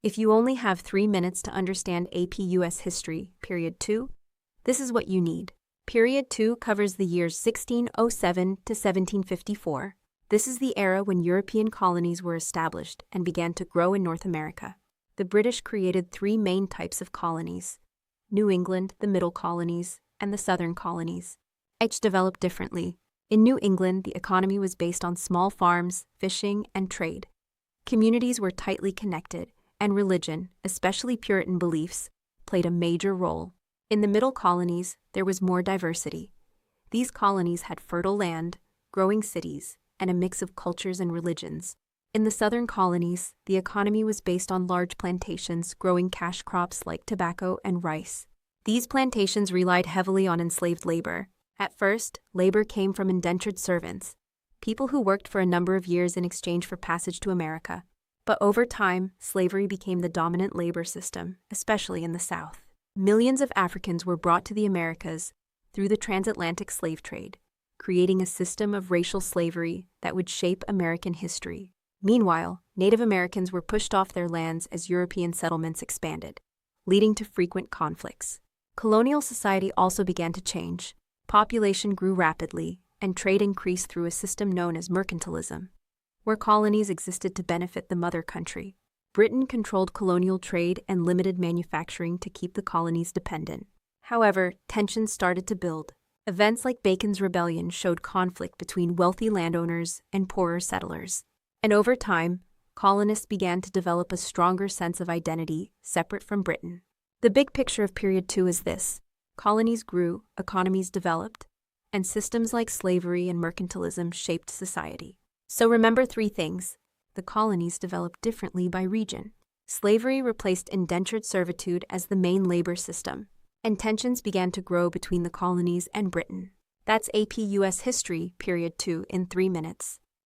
If you only have 3 minutes to understand APUS history, period 2, this is what you need. Period 2 covers the years 1607 to 1754. This is the era when European colonies were established and began to grow in North America. The British created 3 main types of colonies: New England, the Middle Colonies, and the Southern Colonies. Each developed differently. In New England, the economy was based on small farms, fishing, and trade. Communities were tightly connected, and religion, especially Puritan beliefs, played a major role. In the Middle Colonies, there was more diversity. These colonies had fertile land, growing cities, and a mix of cultures and religions. In the Southern Colonies, the economy was based on large plantations growing cash crops like tobacco and rice. These plantations relied heavily on enslaved labor. At first, labor came from indentured servants, people who worked for a number of years in exchange for passage to America. But over time, slavery became the dominant labor system, especially in the South. Millions of Africans were brought to the Americas through the transatlantic slave trade, creating a system of racial slavery that would shape American history. Meanwhile, Native Americans were pushed off their lands as European settlements expanded, leading to frequent conflicts. Colonial society also began to change. Population grew rapidly, and trade increased through a system known as mercantilism, where colonies existed to benefit the mother country. Britain controlled colonial trade and limited manufacturing to keep the colonies dependent. However, tensions started to build. Events like Bacon's Rebellion showed conflict between wealthy landowners and poorer settlers. And over time, colonists began to develop a stronger sense of identity separate from Britain. The big picture of period 2 is this: colonies grew, economies developed, and systems like slavery and mercantilism shaped society. So remember 3 things. The colonies developed differently by region. Slavery replaced indentured servitude as the main labor system, and tensions began to grow between the colonies and Britain. That's APUS history, period 2, in 3 minutes.